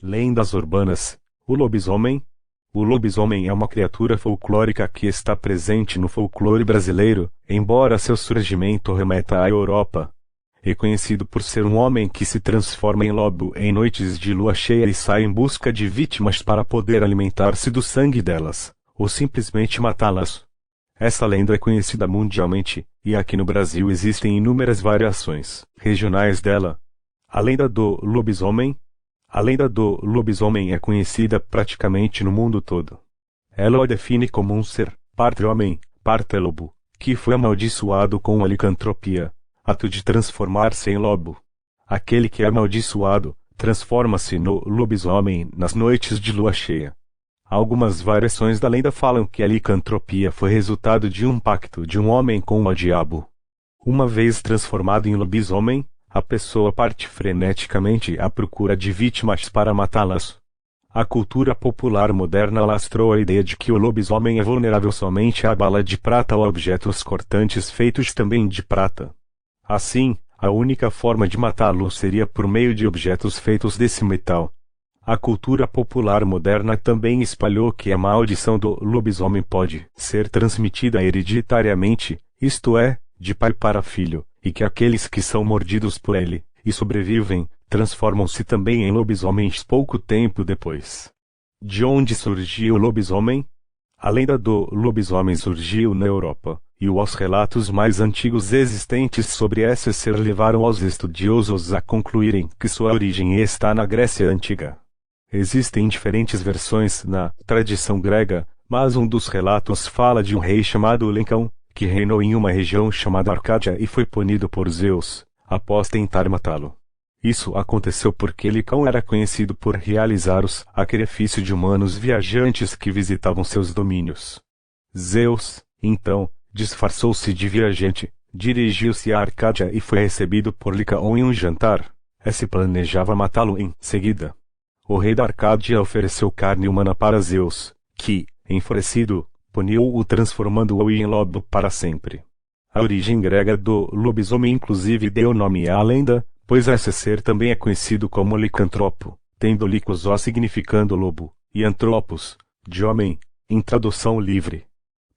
Lendas urbanas. O lobisomem. O lobisomem é uma criatura folclórica que está presente no folclore brasileiro, embora seu surgimento remeta à Europa. É conhecido por ser um homem que se transforma em lobo em noites de lua cheia e sai em busca de vítimas para poder alimentar-se do sangue delas, ou simplesmente matá-las. Essa lenda é conhecida mundialmente, e aqui no Brasil existem inúmeras variações regionais dela. A lenda do lobisomem. A lenda do lobisomem é conhecida praticamente no mundo todo. Ela o define como um ser, parte homem, parte lobo, que foi amaldiçoado com a licantropia, ato de transformar-se em lobo. Aquele que é amaldiçoado, transforma-se no lobisomem nas noites de lua cheia. Algumas variações da lenda falam que a licantropia foi resultado de um pacto de um homem com o diabo. Uma vez transformado em lobisomem, a pessoa parte freneticamente à procura de vítimas para matá-las. A cultura popular moderna alastrou a ideia de que o lobisomem é vulnerável somente à bala de prata ou a objetos cortantes feitos também de prata. Assim, a única forma de matá-lo seria por meio de objetos feitos desse metal. A cultura popular moderna também espalhou que a maldição do lobisomem pode ser transmitida hereditariamente, isto é, de pai para filho, e que aqueles que são mordidos por ele, e sobrevivem, transformam-se também em lobisomens pouco tempo depois. De onde surgiu o lobisomem? A lenda do lobisomem surgiu na Europa, e os relatos mais antigos existentes sobre esse ser levaram os estudiosos a concluírem que sua origem está na Grécia Antiga. Existem diferentes versões na tradição grega, mas um dos relatos fala de um rei chamado Licão, que reinou em uma região chamada Arcádia e foi punido por Zeus, após tentar matá-lo. Isso aconteceu porque Licão era conhecido por realizar os sacrifícios de humanos viajantes que visitavam seus domínios. Zeus, então, disfarçou-se de viajante, dirigiu-se a Arcádia e foi recebido por Licão em um jantar. Esse planejava matá-lo em seguida. O rei da Arcádia ofereceu carne humana para Zeus, que, enfurecido, puniu-o transformando-o em lobo para sempre. A origem grega do lobisomem inclusive deu nome à lenda, pois esse ser também é conhecido como licantropo, tendo licos ó significando lobo, e antropos, de homem, em tradução livre.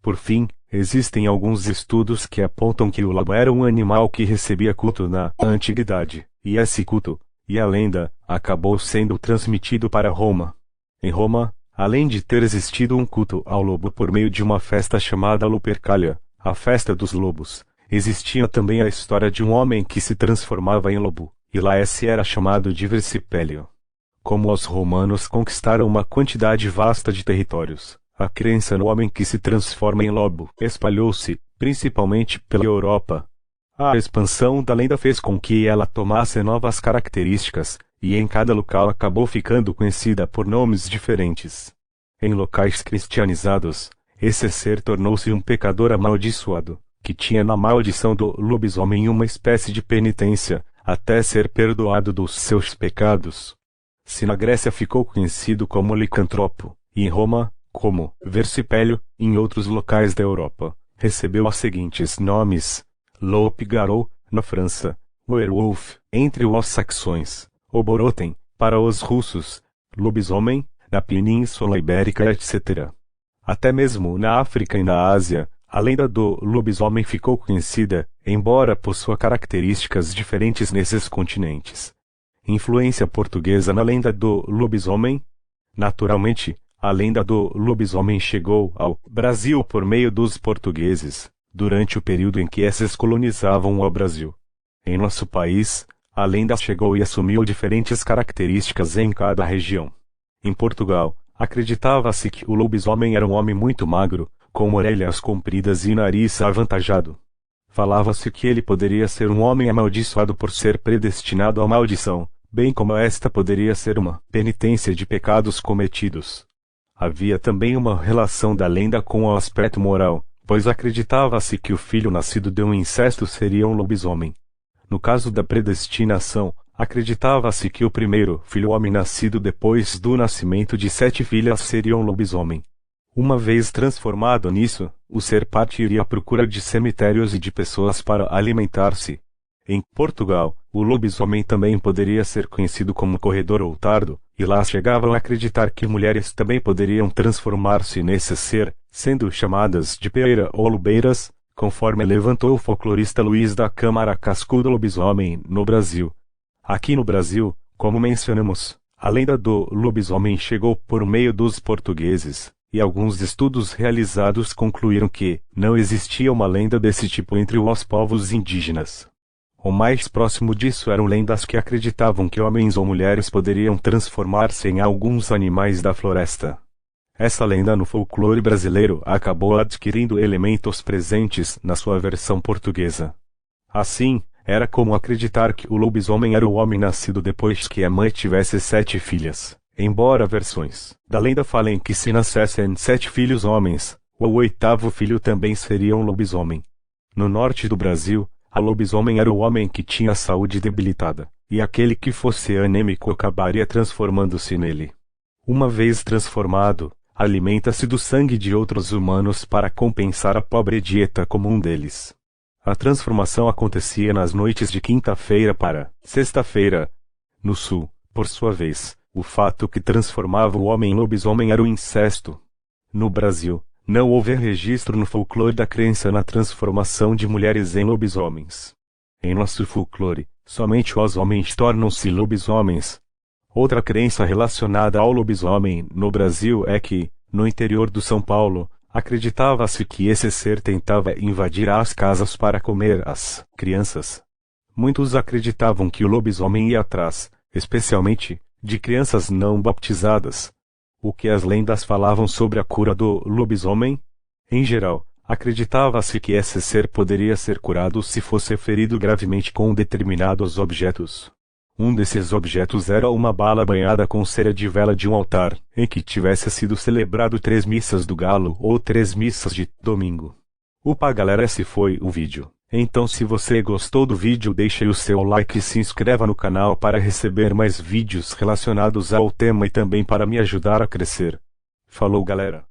Por fim, existem alguns estudos que apontam que o lobo era um animal que recebia culto na antiguidade, e esse culto, e a lenda, acabou sendo transmitido para Roma. Em Roma, além de ter existido um culto ao lobo por meio de uma festa chamada Lupercalia, a festa dos lobos, existia também a história de um homem que se transformava em lobo, e lá esse era chamado de Versipélio. Como os romanos conquistaram uma quantidade vasta de territórios, a crença no homem que se transforma em lobo espalhou-se, principalmente pela Europa. A expansão da lenda fez com que ela tomasse novas características, e em cada local acabou ficando conhecida por nomes diferentes. Em locais cristianizados, esse ser tornou-se um pecador amaldiçoado, que tinha na maldição do lobisomem uma espécie de penitência, até ser perdoado dos seus pecados. Se na Grécia ficou conhecido como licantropo, e em Roma, como Versipélio, em outros locais da Europa, recebeu os seguintes nomes: Loup-garou, na França, Werwolf, entre os saxões, Oborotem, para os russos, lobisomem, na Península Ibérica, etc. Até mesmo na África e na Ásia, a lenda do lobisomem ficou conhecida, embora possua características diferentes nesses continentes. Influência portuguesa na lenda do lobisomem? Naturalmente, a lenda do lobisomem chegou ao Brasil por meio dos portugueses, durante o período em que esses colonizavam o Brasil. Em nosso país, a lenda chegou e assumiu diferentes características em cada região. Em Portugal, acreditava-se que o lobisomem era um homem muito magro, com orelhas compridas e nariz avantajado. Falava-se que ele poderia ser um homem amaldiçoado por ser predestinado à maldição, bem como esta poderia ser uma penitência de pecados cometidos. Havia também uma relação da lenda com o aspecto moral, pois acreditava-se que o filho nascido de um incesto seria um lobisomem. No caso da predestinação, acreditava-se que o primeiro filho homem nascido depois do nascimento de 7 filhas seria um lobisomem. Uma vez transformado nisso, o ser partiria à procura de cemitérios e de pessoas para alimentar-se. Em Portugal, o lobisomem também poderia ser conhecido como corredor ou tardo, e lá chegavam a acreditar que mulheres também poderiam transformar-se nesse ser, sendo chamadas de peira ou lobeiras, conforme levantou o folclorista Luiz da Câmara Cascudo Lobisomem no Brasil. Aqui no Brasil, como mencionamos, a lenda do lobisomem chegou por meio dos portugueses, e alguns estudos realizados concluíram que não existia uma lenda desse tipo entre os povos indígenas. O mais próximo disso eram lendas que acreditavam que homens ou mulheres poderiam transformar-se em alguns animais da floresta. Essa lenda no folclore brasileiro acabou adquirindo elementos presentes na sua versão portuguesa. Assim, era como acreditar que o lobisomem era o homem nascido depois que a mãe tivesse 7 filhas. Embora versões da lenda falem que se nascessem 7 filhos homens, o 8º filho também seria um lobisomem. No norte do Brasil, a lobisomem era o homem que tinha a saúde debilitada, e aquele que fosse anêmico acabaria transformando-se nele. Uma vez transformado, alimenta-se do sangue de outros humanos para compensar a pobre dieta comum deles. A transformação acontecia nas noites de quinta-feira para sexta-feira. No sul, por sua vez, o fato que transformava o homem em lobisomem era o incesto. No Brasil, não houve registro no folclore da crença na transformação de mulheres em lobisomens. Em nosso folclore, somente os homens tornam-se lobisomens. Outra crença relacionada ao lobisomem no Brasil é que, no interior do São Paulo, acreditava-se que esse ser tentava invadir as casas para comer as crianças. Muitos acreditavam que o lobisomem ia atrás, especialmente, de crianças não baptizadas. O que as lendas falavam sobre a cura do lobisomem? Em geral, acreditava-se que esse ser poderia ser curado se fosse ferido gravemente com determinados objetos. Um desses objetos era uma bala banhada com cera de vela de um altar, em que tivesse sido celebrado 3 missas do galo ou 3 missas de domingo. Upa galera, esse foi o vídeo. Então se você gostou do vídeo, deixe o seu like e se inscreva no canal para receber mais vídeos relacionados ao tema e também para me ajudar a crescer. Falou galera!